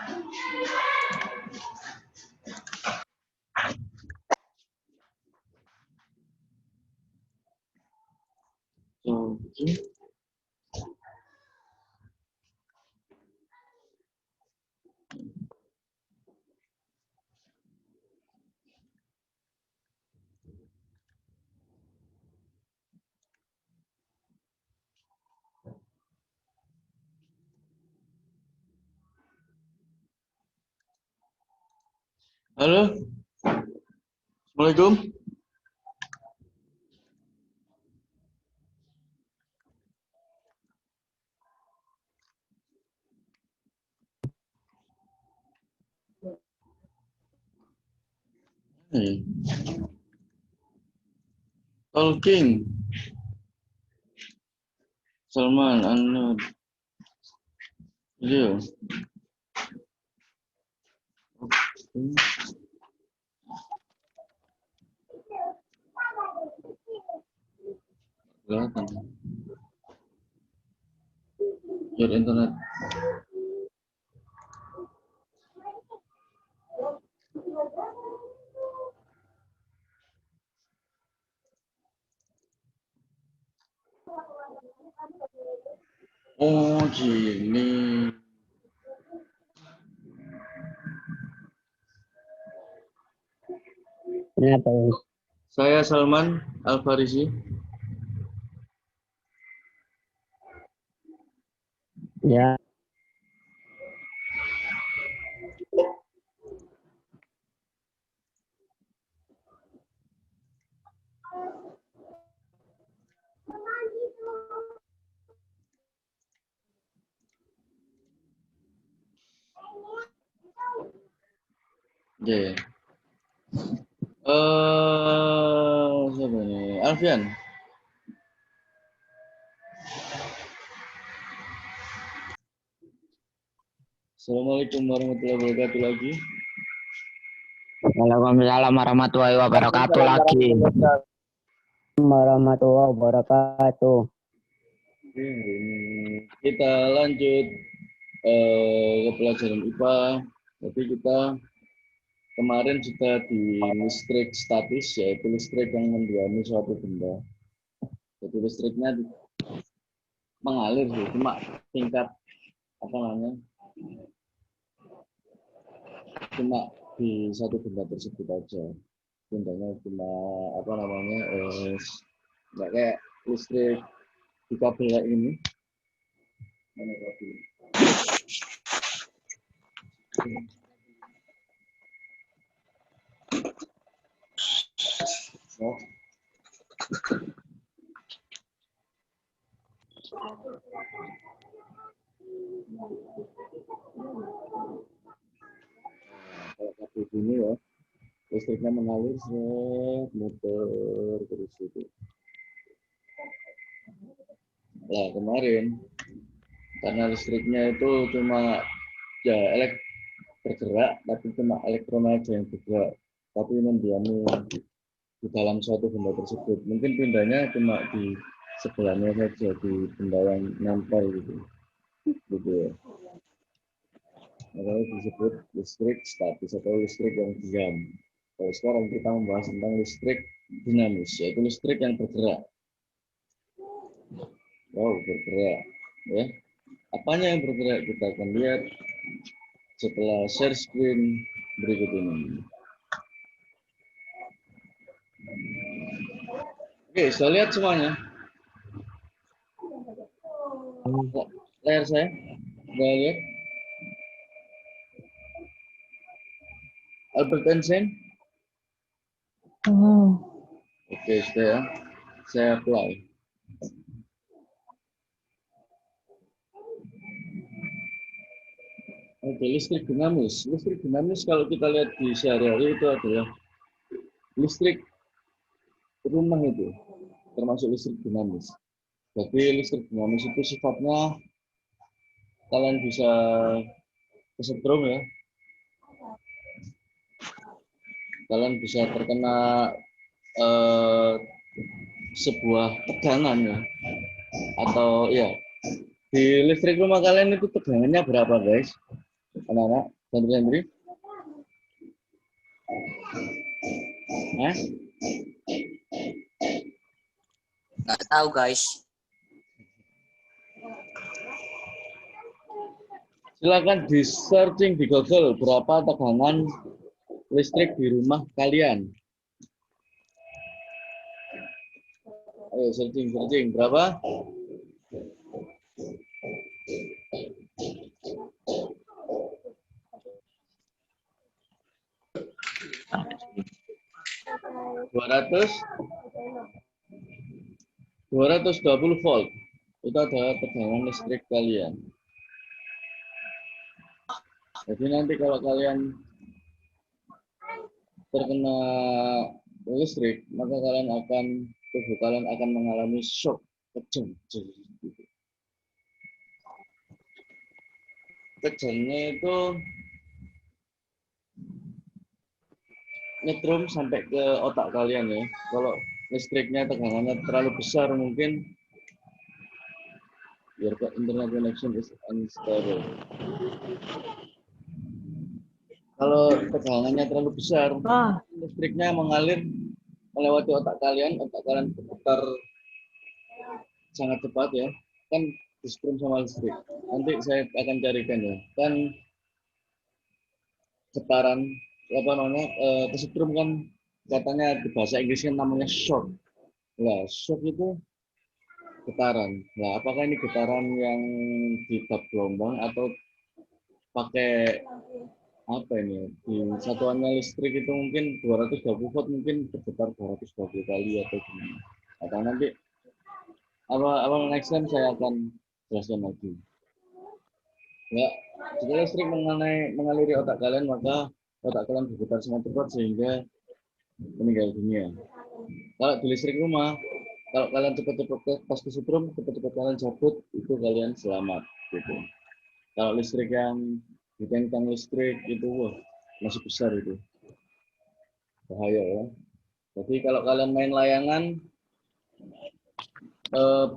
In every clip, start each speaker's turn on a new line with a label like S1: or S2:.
S1: Oke. Halo, Assalamualaikum. Talking. Salman, Anud. Iya. Kelihatan. Biar internet. Oh, gini.
S2: Kenapa?
S1: Saya Salman Al-Farisi.
S2: Ya.
S1: Ya. Siapa ini? Alfian. Assalamualaikum warahmatullahi wabarakatuh lagi.
S2: Waalaikumsalam warahmatullahi wabarakatuh lagi. Warahmatullahi wabarakatuh.
S1: Oke, hari ini kita lanjut ke pelajaran IPA. Tapi kita kemarin sudah di listrik statis, yaitu listrik yang mendiami suatu benda. Jadi listriknya mengalir sih, cuma tingkat apa namanya, cuma di satu benda tersebut aja. Bendanya cuma apa namanya, nggak kayak listrik di kabel kayak ini. Mana kabel? Oh. Kalau kabel ini ya, listriknya mengalir muter terus itu. Nah kemarin karena listriknya itu cuma ya bergerak, tapi cuma elektron aja yang bergerak, tapi mendiami di dalam suatu benda tersebut. Mungkin pindahnya cuma di sebelahnya saja, di benda yang nempel gitu ya. Makanya disebut listrik statis atau listrik yang diam. Kalau sekarang kita membahas tentang listrik dinamis, yaitu listrik yang bergerak. Wow, bergerak ya. Apanya yang bergerak kita akan lihat setelah share screen berikut ini. Oke, saya lihat semuanya. Layar saya, nggak lihat. Albert Einstein. Oke, saya apply. Oke, listrik dinamis. Listrik dinamis kalau kita lihat di sehari-hari itu adalah listrik rumah itu, termasuk listrik dinamis. Jadi listrik dinamis itu sifatnya kalian bisa kesetrum ya. Kalian bisa terkena sebuah tegangan ya. Atau ya, di listrik rumah kalian itu tegangannya berapa guys? anak-anak, santri-santri? Hah?
S3: Nggak tahu guys.
S1: Silakan di searching di Google berapa tegangan listrik di rumah kalian. Ayo searching berapa? Dua ratus 220 volt. Itu adalah tegangan listrik kalian. Jadi nanti kalau kalian terkena listrik, maka tubuh kalian akan mengalami shock. Kejangnya itu nyetrum sampai ke otak kalian ya. Kalau listriknya tegangannya terlalu besar mungkin your internet connection is unstable. Kalau tegangannya terlalu besar, listriknya mengalir melewati otak kalian berputar sangat cepat ya. Kan disetrum sama listrik. Nanti saya akan carikan ya. Kan getaran kesetrum kan katanya di bahasa Inggrisnya namanya shock. Nah, shock itu getaran. Nah, apakah ini getaran yang ditap gelombang atau pakai apa ini? Di satuannya listrik itu mungkin 220 volt mungkin bergetar 220 kali atau gimana? Atau nanti awal next time saya akan jelaskan lagi. Ya, jika listrik mengaliri otak kalian maka otak kalian bergetar sangat cepat sehingga meninggal dunia. Kalau di listrik rumah, kalau kalian cepat-cepat pas kesetrum, cepat-cepat kalian cabut, itu kalian selamat. Gitu. Kalau listrik yang di tiang listrik itu masih besar itu, bahaya ya. Jadi kalau kalian main layangan,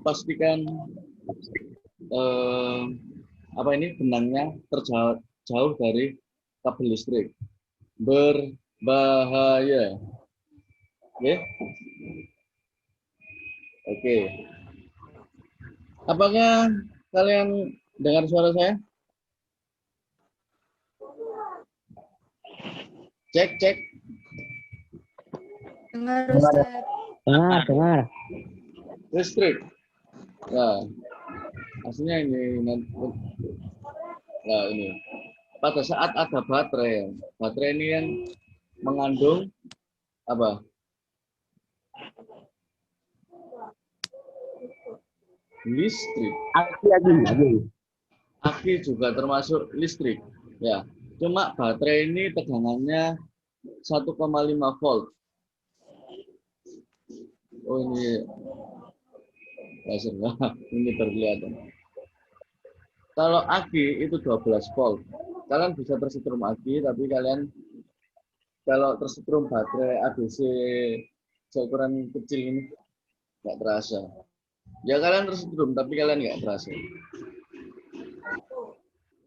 S1: pastikan benangnya terjauh dari kabel listrik. Berbahaya. Oke. Oke. Apakah kalian dengar suara saya? Cek.
S4: Dengar, Ustaz.
S2: Dengar.
S1: Listrik. Nah, aslinya ini. Nah, ini. Pada saat ada baterai ini yang mengandung apa? Listrik. Aki juga termasuk listrik. Ya, cuma baterai ini tegangannya 1,5 volt. Oh ini laser, ini terlihat. Kalau aki itu 12 volt. Kalian bisa tersetrum aki, tapi kalian kalau tersetrum baterai ABC seukuran kecil ini nggak terasa. Ya kalian tersetrum, tapi kalian nggak terasa.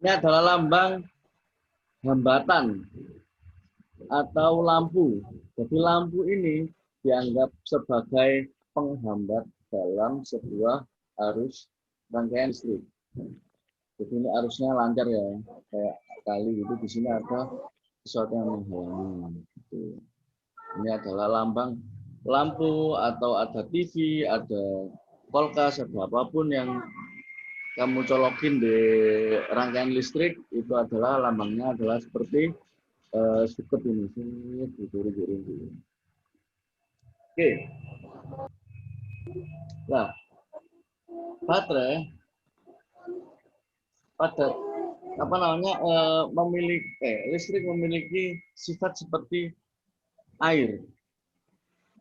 S1: Ini adalah lambang hambatan atau lampu. Jadi lampu ini dianggap sebagai penghambat dalam sebuah arus rangkaian listrik. Jadi ini arusnya lancar ya, kayak kali itu di sini ada sesuatu yang menghalangi. Gitu. Ini adalah lambang lampu atau ada TV, ada kulkas, ada apapun yang kamu colokin di rangkaian listrik itu adalah lambangnya adalah seperti suket ini, rindu. Oke. Nah, baterai pada listrik memiliki sifat seperti air.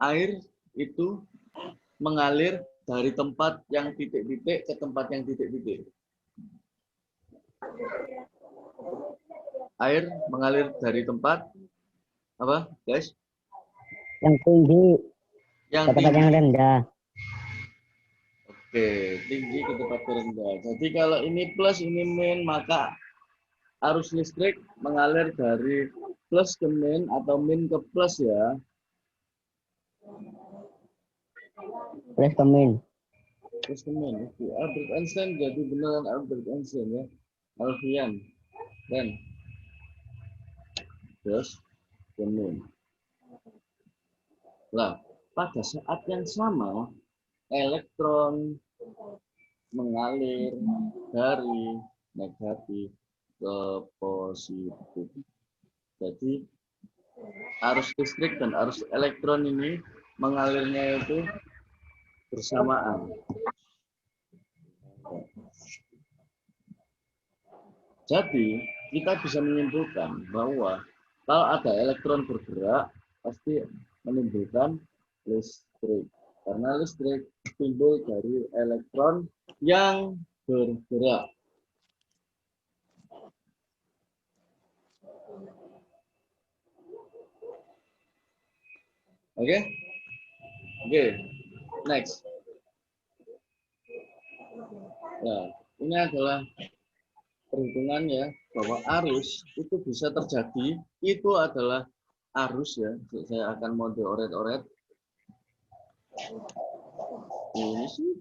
S1: Air itu mengalir dari tempat yang titik-titik ke tempat yang titik-titik. Air mengalir dari tempat apa, guys?
S2: Yang tinggi
S1: Yang
S2: ke tempat yang rendah.
S1: Oke, tinggi ke tempat rendah. Jadi kalau ini plus, ini min, maka arus listrik mengalir dari plus ke min atau min ke plus ya.
S2: Plus ke min.
S1: Plus ke min. Oke. Albert Einstein jadi beneran Albert Einstein ya. Alfian. Dan plus ke min. Nah, pada saat yang sama elektron mengalir dari negatif ke positif. Jadi arus listrik dan arus elektron ini mengalirnya itu bersamaan. Jadi kita bisa menyimpulkan bahwa kalau ada elektron bergerak pasti menimbulkan listrik. Karena listrik timbul dari elektron yang bergerak. Oke? Oke. Next. Nah, ini adalah perhitungannya bahwa arus itu bisa terjadi, itu adalah arus ya. Saya akan mau dioret-oret. Ini sih.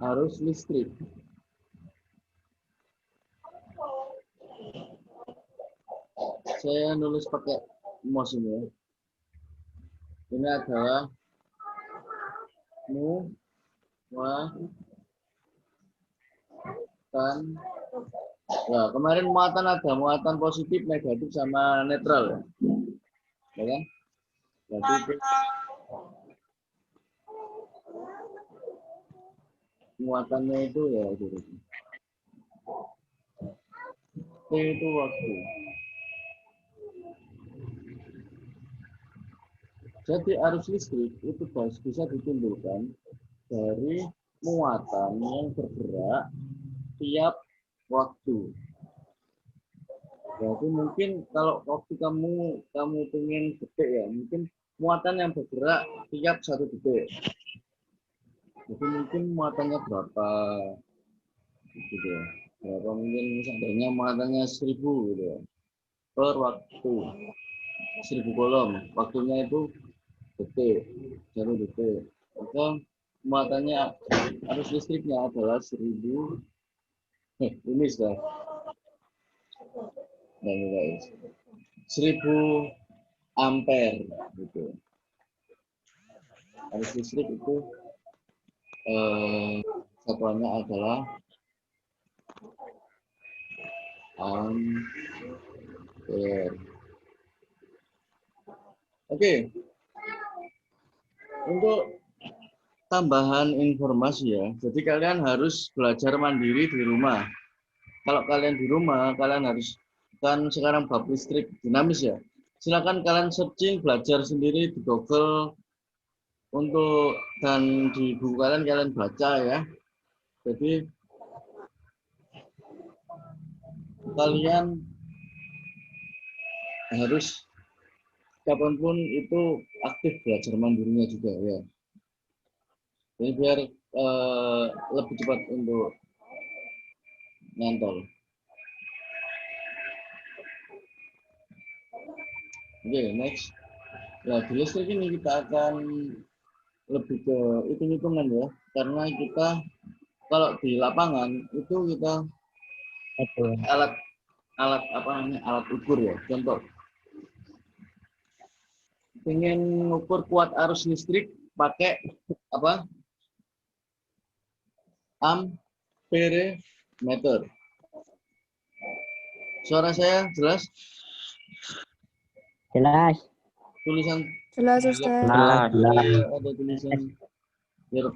S1: Arus listrik. Saya nulis pakai mouse ini ya. Ini adalah muatan. Nah, kemarin muatan ada muatan positif, negatif, sama netral ya. Ya kan? Jadi itu muatannya itu ya gitu. T itu waktu. Jadi arus listrik itu bisa ditimbulkan dari muatan yang bergerak tiap waktu. Jadi mungkin kalau waktu kamu pengen detik ya, mungkin muatan yang bergerak tiap 1 detik. Jadi mungkin muatannya berapa gitu ya. Berapa mungkin misalnya muatannya 1000 gitu ya. Per waktu 1000 kolom. Waktunya itu detik, 1 detik. Maka muatannya arus listriknya adalah 1000. Ini sudah. Nah, ini guys. 1000 ampere gitu. Arus listrik itu satuannya adalah ampere. Oke. Untuk tambahan informasi ya. Jadi kalian harus belajar mandiri di rumah. Kalau kalian di rumah, kalian harus, kan sekarang bab listrik dinamis ya. Silakan kalian searching, belajar sendiri di Google dan di buku kalian baca ya. Jadi kalian harus kapanpun itu aktif belajar mandirinya juga ya. Jadi biar lebih cepat untuk nyantol. Oke, next. Nah, di listrik ini kita akan lebih ke hitung-hitungan ya, karena kita kalau di lapangan itu kita alat ukur ya. Contoh, ingin ukur kuat arus listrik pakai apa? Ampere meter. Suara saya jelas?
S2: Jelas.
S1: Tulisan
S4: Jelas, Ustaz.
S1: ada tulisan your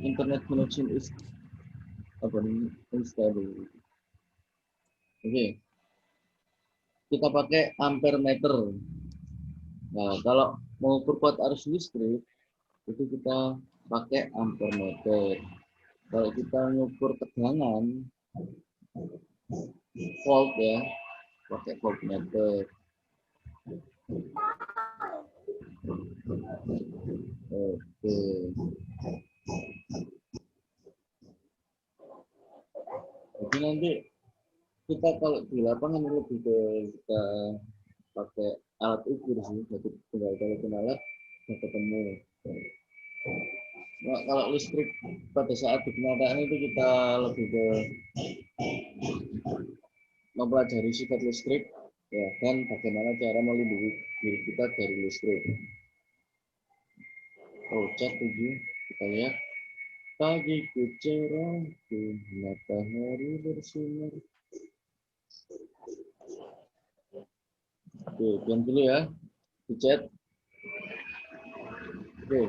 S1: internet connection is unstable. Oke. Kita pakai ampere meter. Nah, kalau mau ukur kuat arus listrik itu kita pakai ampere meter. Kalau kita mengukur tegangan volt ya, pakai voltmeter. Oke. Jadi nanti kita kalau di lapangan lebih ke kita pakai alat ukur sih, jadi tinggal kalau alat udah ketemu. Nah, kalau listrik pada saat di kendaraan itu kita lebih ke mempelajari sifat listrik ya, dan bagaimana cara melindungi diri kita dari listrik. Oh, chat 7 kita lihat. Pagiku cerah, matahari bersinar. Oke, diam dulu ya, di chat. Oke.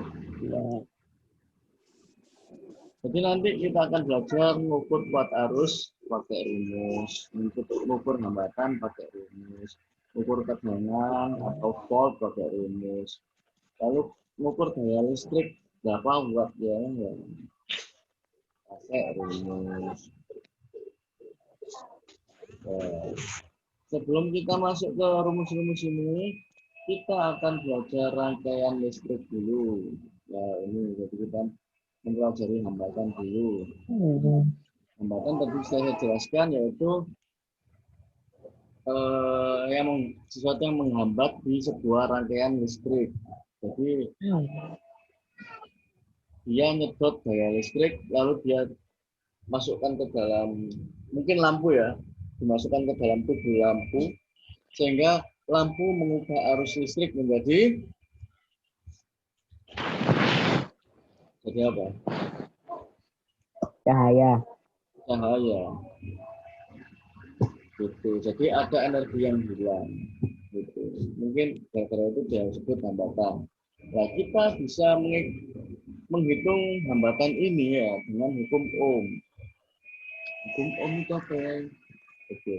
S1: Jadi nanti kita akan belajar mengukur kuat arus pakai rumus, mengukur hambatan pakai rumus, mengukur tegangan atau volt pakai rumus. Lalu mengukur daya listrik berapa watt ya, pakai rumus. Nah, sebelum kita masuk ke rumus-rumus ini, kita akan belajar rangkaian listrik dulu. Nah, ini jadi kita mempelajari hambatan dulu. Hambatan tadi saya jelaskan yaitu sesuatu yang menghambat di sebuah rangkaian listrik. Jadi dia nyedot daya listrik, lalu dia masukkan ke dalam, mungkin lampu ya, dimasukkan ke dalam tubuh lampu, sehingga lampu mengubah arus listrik menjadi apa?
S2: Cahaya.
S1: Cahaya. Gitu. Jadi ada energi yang hilang. Gitu. Mungkin gara-gara itu dia sebut hambatan. Nah, kita bisa menghitung hambatan ini ya dengan hukum Ohm. Hukum Ohm itu apa ya? Oke.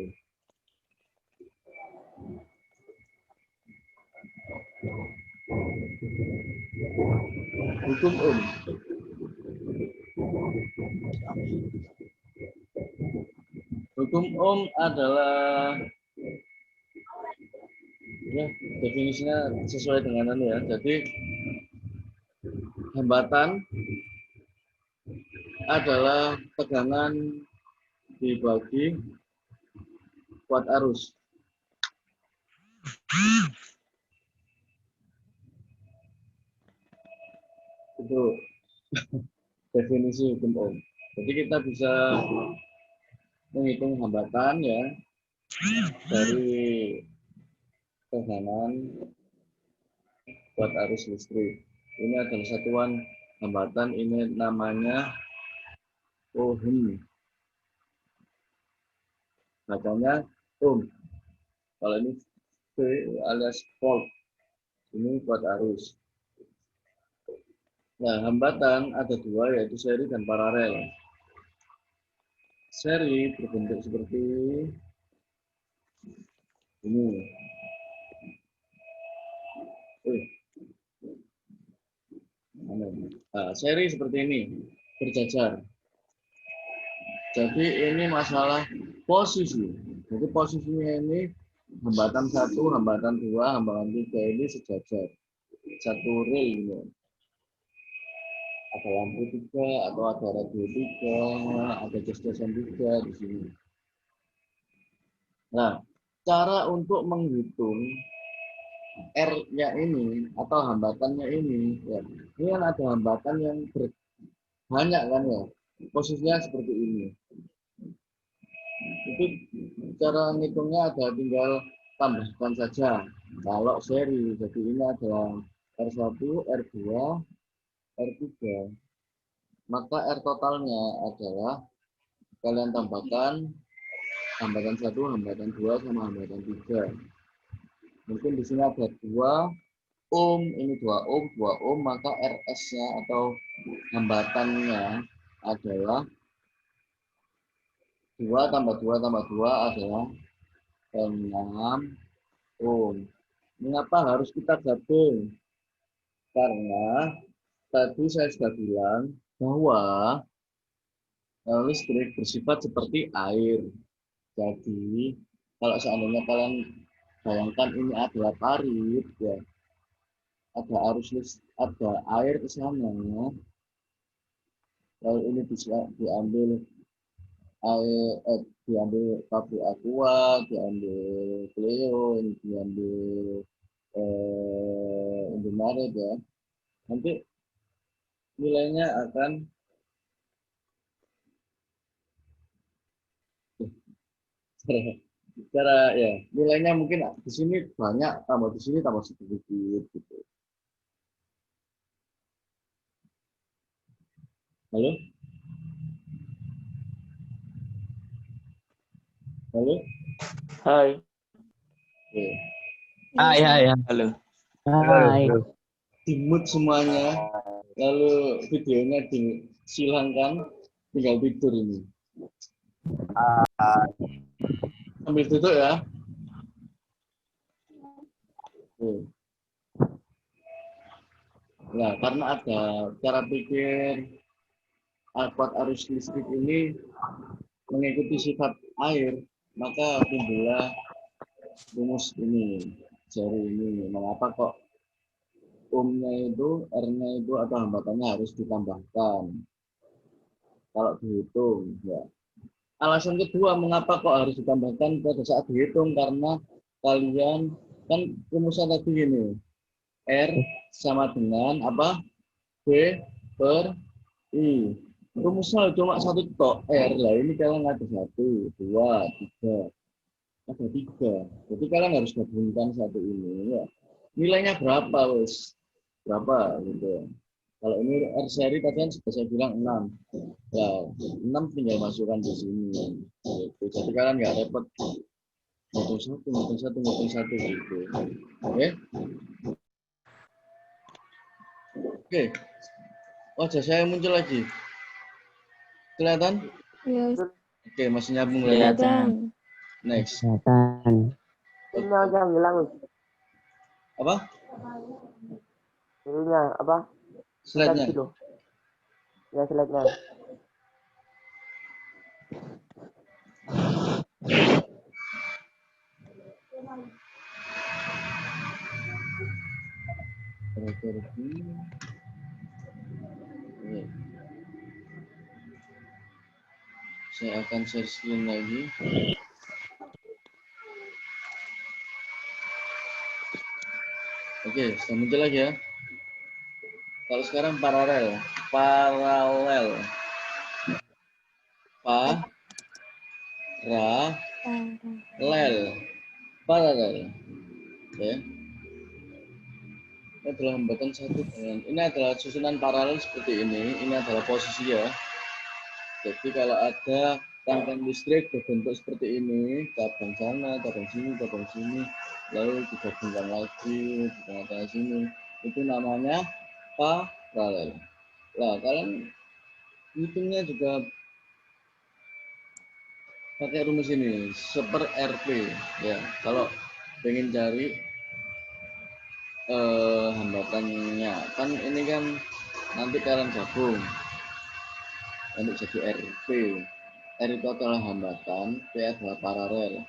S1: Hukum Ohm. Hukum Ohm adalah ya definisinya sesuai dengan ya. Jadi hambatan adalah tegangan dibagi kuat arus. Itu definisi hukum Ohm. Jadi kita bisa menghitung hambatan ya dari tegangan kuat arus listrik. Ini adalah satuan hambatan, ini namanya ohm. Bacanya ohm. Kalau ini V alias volt. Ini kuat arus. Nah, hambatan ada dua, yaitu seri dan paralel. Seri berbentuk seperti ini. Nah, seri seperti ini, berjajar. Jadi ini masalah posisi. Jadi posisinya ini hambatan 1, hambatan 2, hambatan 3 ini sejajar. Satu rel ini. Ada lampu 3 atau ada radio 3, ada jas-jasan 3 di sini. Nah, cara untuk menghitung R-nya ini atau hambatannya ini, ya, ini kan ada hambatan yang banyak kan ya, posisinya seperti ini. Itu cara ngitungnya ada tinggal tambahkan saja. Kalau seri, jadi ini adalah R1, R2, R3. Maka R totalnya adalah kalian tambahkan hambatan 1, hambatan 2, sama hambatan 3. Mungkin di sini ada 2 ohm, ini 2 ohm, 2 ohm, maka RS-nya atau hambatannya adalah 2 tambah 2 tambah 2 adalah 6 ohm. Mengapa harus kita gabung? Karena tadi saya sudah bilang bahwa listrik bersifat seperti air. Jadi, kalau seandainya kalian bayangkan ini adalah parit, ya, ada arus listrik, ada air ke sana. Lalu ini bisa diambil air, diambil pabrik Aqua, diambil Cleo, ini diambil Indomaret ya. Nanti nilainya akan secara ya nilainya mungkin di sini banyak, tambah di sini tambah sedikit gitu. Halo? Halo?
S4: Hai.
S1: Oke.
S2: Hai, hai,
S4: Halo.
S2: hai.
S1: Dimut semuanya, lalu videonya disilangkan, tinggal tidur ini. Sambil duduk ya. Oke. Nah, karena ada cara pikir kuat arus listrik ini mengikuti sifat air, maka timbullah rumus ini, jari ini. Mengapa kok ohmnya itu, R-nya itu atau hambatannya harus ditambahkan kalau dihitung ya. Alasan kedua mengapa kok harus ditambahkan pada saat dihitung, karena kalian kan rumusnya tadi gini, R sama dengan apa? B per I. Rumusnya cuma satu tok, R lah, ini kalian ada 1, 2, 3, ada 3. Jadi kalian harus gabungkan satu ini ya. Nilainya berapa wes? Berapa gitu. Kalau ini R seri tadi kan sudah saya bilang 6. Ya, 6 tinggal masukkan di sini. Gitu. Jadi kalian nggak repot ngitung satu gitu. Oke? Oke. Wajah saya muncul lagi. Kelihatan?
S5: Yes,
S1: Oke, masih nyambung lagi.
S5: kelihatan.
S1: Next.
S2: Kelihatan.
S4: Ini aja hilang.
S1: Apa?
S4: Ininya apa?
S1: Slide-nya.
S4: Slide dulu. Ya, slide-nya.
S1: Saya akan share screen lagi. Oke, sudah muncul lagi ya. Kalau sekarang paralel. Paralel. Paralel. Paralel. Oke. Ini adalah hambatan satu dengan, ini adalah susunan paralel seperti ini. Ini adalah posisi ya. Jadi kalau ada rangkaian listrik berbentuk seperti ini, cabang sana, cabang sini, lalu digabungkan lagi di tengah-tengah sini, itu namanya paralel. Nah, kalian hitungnya juga pakai rumus ini, seper RP ya. Kalau pengen cari hambatannya, kan ini kan nanti kalian gabung nanti jadi RP. R itu adalah hambatan, P adalah paralel.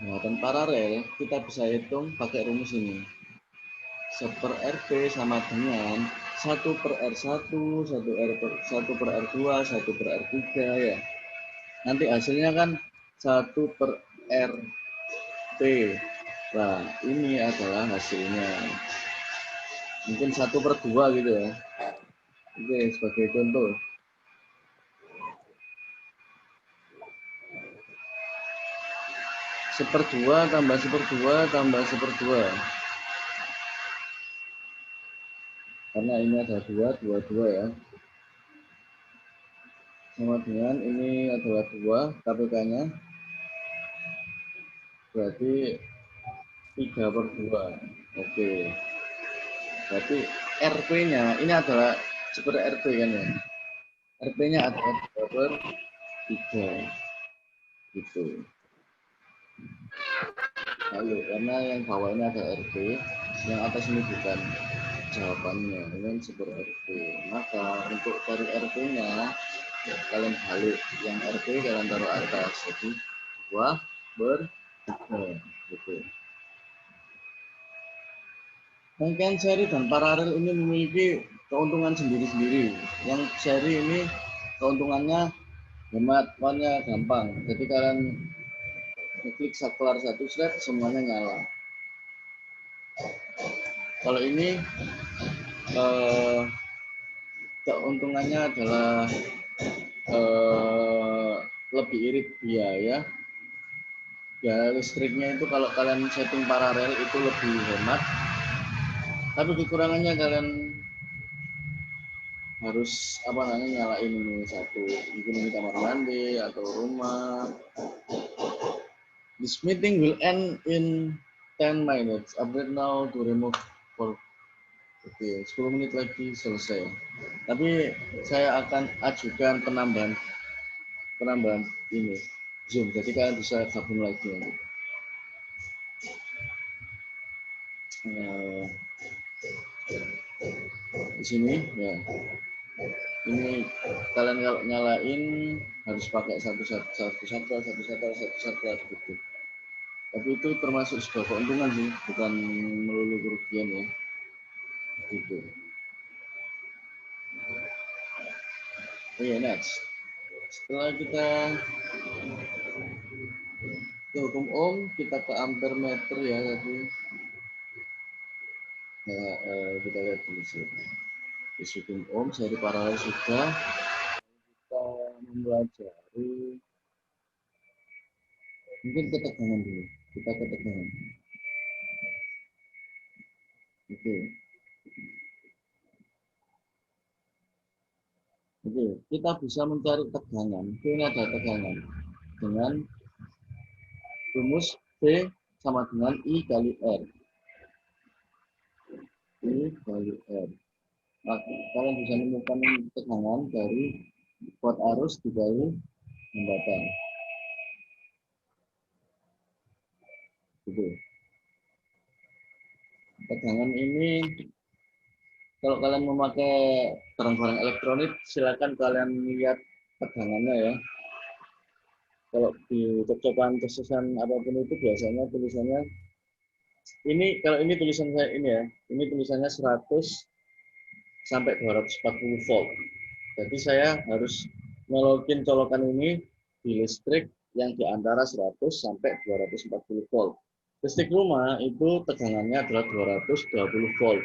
S1: Hambatan paralel kita bisa hitung pakai rumus ini. Seper RP sama dengan 1 per R1, 1 per R2, 1 per R3 ya. Nanti hasilnya kan 1 per RT. Nah, ini adalah hasilnya. Mungkin 1 per 2 gitu ya. Oke, sebagai contoh. Seperdua tambah seperdua tambah seperdua. Karena ini ada 2 ya. Sama dengan ini adalah 2 KPK-nya. Berarti 3 per 2. Oke. Berarti RP-nya ini adalah seperti RP kan ya. RP-nya adalah 2 per 3. Gitu. Lalu karena yang bawah ini ada RP, yang atas ini bukan jawabannya, ini seperti RP. Maka untuk cari RP-nya ya, kalian balik, yang RP kalian taruh atas, jadi 2 gitu. Rangkaian seri dan paralel ini memiliki keuntungan sendiri-sendiri. Yang seri ini keuntungannya hemat, warnanya gampang. Jadi kalian klik kelar satu thread semuanya nyala. Kalau ini keuntungannya adalah lebih irit biaya. Ya listriknya itu kalau kalian setting paralel itu lebih hemat. Tapi kekurangannya kalian harus nyalain ini satu, mungkin ini kamar mandi atau rumah. This meeting will end in 10 minutes. Update now to remove for. Oke, 10 menit lagi selesai. Tapi saya akan ajukan penambahan ini Zoom. Jadi kalian bisa gabung lagi nanti. Di sini ya. Ini kalian kalau nyalain harus pakai satu gitu. Tapi itu termasuk sebuah keuntungan sih, bukan melulu kerugian ya. Gitu. Next. Setelah kita ke hukum ohm, kita ke ampere meter ya tadi. Nah, kita lihat dulu sih. Di hukum ohm seri paralel sudah. Kita mempelajari mungkin ketegangan dulu. Kita ketegangan. Oke, kita bisa mencari tegangan. Ini ada tegangan dengan rumus V sama dengan I kali R. I kali R. Maka kalian bisa menemukan tegangan dari kuat arus dikali hambatan. Gitu. Tegangan ini kalau kalian memakai barang-barang elektronik, silakan kalian lihat tegangannya ya. Kalau di cocokan apapun itu biasanya tulisannya ini, kalau ini tulisan saya ini ya, ini tulisannya 100 sampai 240 volt. Jadi saya harus nyolokin colokan ini di listrik yang di antara 100 sampai 240 volt. Listrik rumah itu tegangannya adalah 220 volt.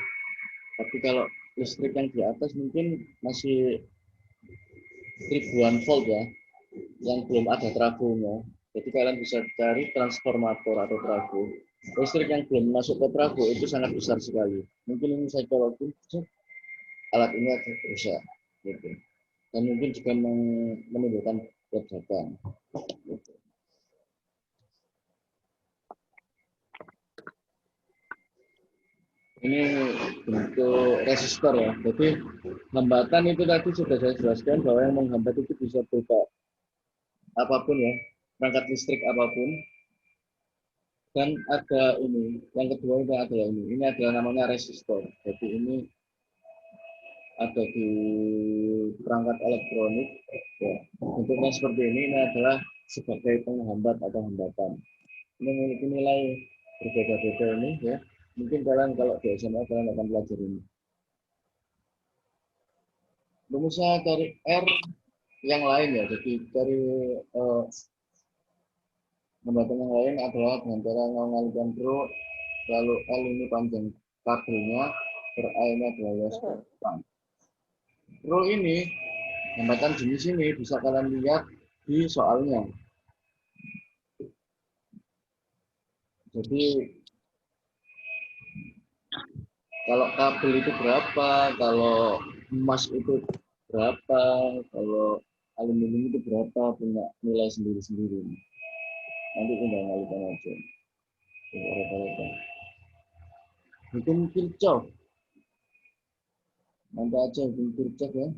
S1: Tapi kalau listrik yang di atas mungkin masih ribuan volt ya, yang belum ada trafonya. Jadi kalian bisa cari transformator atau trafo. Listrik yang belum masuk ke trafo itu sangat besar sekali. Mungkin ini saya colokin, alat ini agak rusak. Gitu. Dan mungkin juga menimbulkan ledakan. Gitu. Ini bentuk resistor ya. Jadi hambatan itu tadi sudah saya jelaskan bahwa yang menghambat itu bisa berupa apapun ya, perangkat listrik apapun. Dan ada ini, yang kedua itu adalah ini. Ini adalah namanya resistor. Jadi ini ada di perangkat elektronik. Ya. Bentuknya seperti ini adalah sebagai penghambat atau hambatan. Ini memiliki nilai berbeda-beda ini ya. Mungkin kalian kalau di SMA kalian akan belajar ini. Rumusnya dari R yang lain ya. Jadi dari hambatan yang lain adalah dengan cara mengalihkan rho, lalu L ini panjang kabelnya, per A ini adalah luas depan. Rho ini, hambatan jenis ini bisa kalian lihat di soalnya. Jadi kalau kabel itu berapa, kalau emas itu berapa, kalau aluminium itu berapa, punya nilai sendiri-sendiri. Nanti tinggal ngalihkan aja. Hukum Kirchhoff. Nanti aja hukum Kirchhoff ya.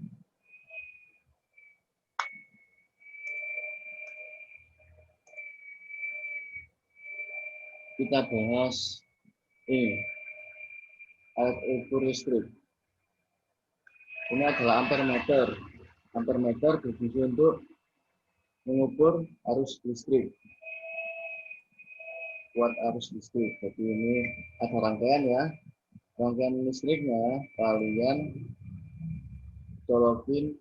S1: Kita bahas ini. Alat ukur listrik. Ini adalah ampere meter. Ampere meter berfungsi untuk mengukur arus listrik. kuat arus listrik. Jadi ini ada rangkaian ya. Rangkaian listriknya kalian colokin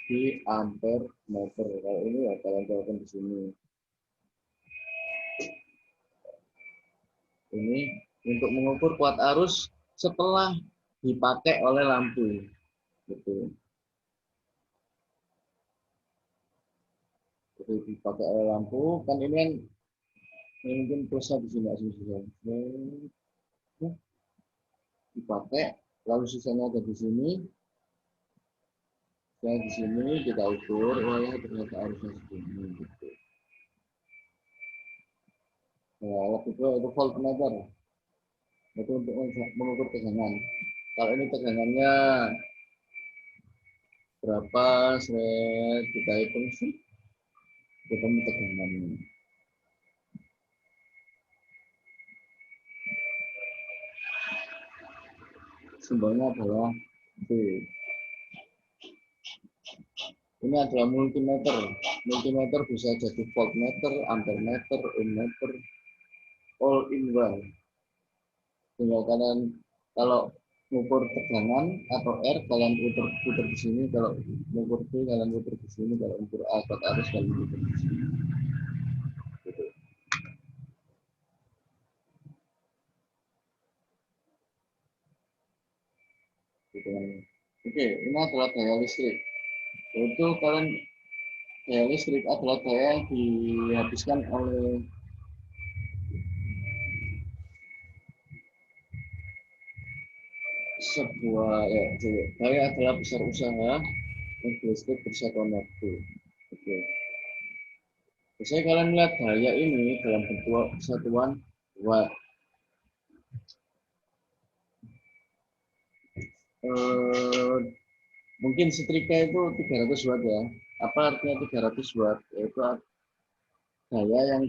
S1: di ampere meter. Kalau ini ya kalian colokin di sini. Ini untuk mengukur kuat arus setelah dipakai oleh lampu. Gitu. Jadi dipakai oleh lampu, kan ini kan mungkin plusnya di sini asumsinya. Dipakai, lalu sisanya ada di sini. Dan di sini kita ukur, oh ya ternyata arusnya segini. Gitu. Nah, alat itu voltmeter. Itu untuk mengukur tegangan. Kalau ini tegangannya berapa, kita hitung sih. Kita tegangannya. Simbolnya adalah B. Ini adalah multimeter. Multimeter bisa jadi voltmeter, ampermeter, ohmmeter, all in one. Tinggal kalian kalau mengukur tegangan atau R kalian putar di sini, kalau mengukur B kalian putar di sini, kalau mengukur A kuat arus kalian putar di sini. Gitu. Gitu. Oke, ini adalah daya listrik. Itu kalian daya listrik adalah daya yang dihabiskan oleh sebuah daya adalah besar usaha listrik bersatuan waktu. Oke. Biasanya kalian melihat daya ini dalam bentuk satuan watt. Mungkin setrika itu 300 watt ya. Apa artinya 300 watt? Yaitu daya yang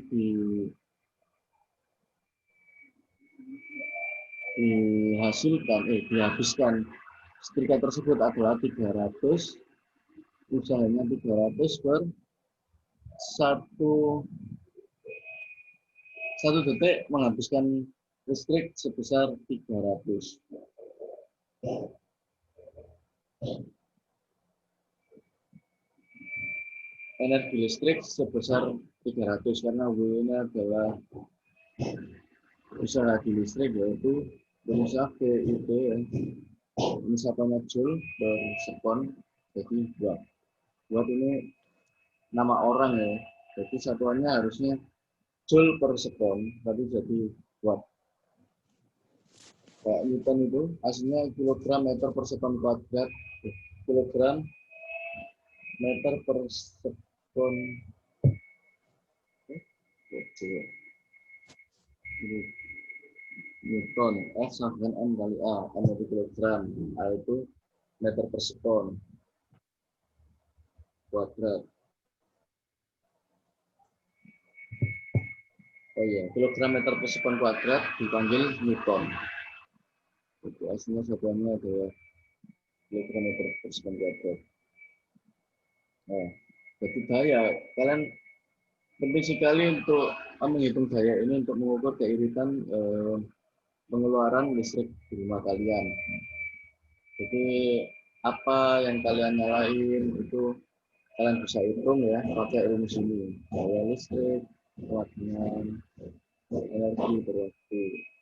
S1: dihabiskan setrika tersebut adalah 300, usahanya 300 per satu detik menghabiskan listrik sebesar 300. Energi listrik sebesar 300 karena W ini adalah usaha di listrik, yaitu rumusnya VIB ya. Ini satuannya joule per sekon, jadi watt. Watt ini nama orang ya, jadi satuannya harusnya joule per sekon, tapi jadi watt. Kayak Newton itu aslinya kilogram meter per sekon kuadrat, kilogram meter per sekon. Newton, F sama dengan M kali A, M itu kilogram, A itu meter per sekon kuadrat. Oh iya, kilogram meter per sekon kuadrat dipanggil Newton. Itu aslinya satuannya adalah kilogram meter per sekon kuadrat. Nah, jadi daya, kalian penting sekali untuk menghitung daya ini untuk mengukur keiritan pengeluaran listrik di rumah kalian. Jadi apa yang kalian nyalain itu kalian bisa hitung ya pakai rumus ini. Daya listrik kuat dengan energi berwaktu.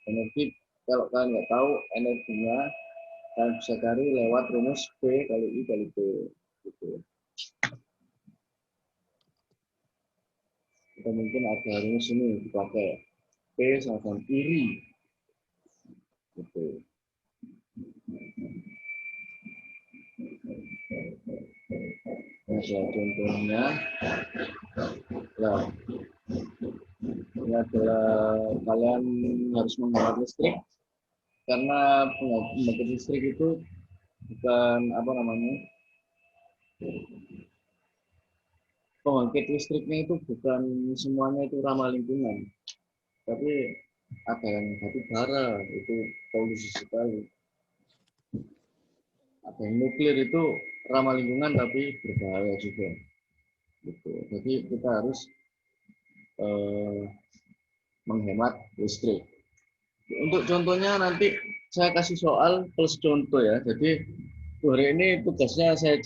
S1: Energi kalau kalian nggak tahu energinya, kalian bisa cari lewat rumus P kali I kali P. Gitu. Atau mungkin ada rumus ini dipakai P sama dengan iri. Gitu. Nah, contohnya, nah, ini adalah kalian harus menghemat listrik karena pembangkit listrik itu bukan apa namanya, pembangkit listriknya itu bukan semuanya itu ramah lingkungan, tapi ada yang batu bara itu polusi sekali, ada yang nuklir itu ramah lingkungan tapi berbahaya juga. Gitu. Jadi kita harus menghemat listrik. Untuk contohnya nanti saya kasih soal plus contoh ya. Jadi hari ini tugasnya saya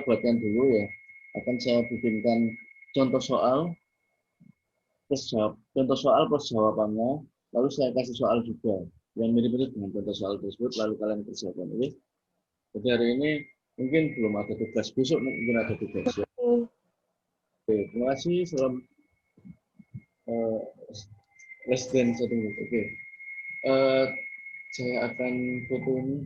S1: buatkan dulu ya. Akan saya bikinkan contoh soal plus jawabannya. Lalu saya kasih soal juga yang mirip-mirip dengan contoh soal tersebut. Lalu kalian kerjakan. Oke? Jadi hari ini mungkin belum ada tugas. Besok mungkin ada tugas ya. Oke, terima kasih. Salam less than 1 menit. Oke. Saya akan foto ini.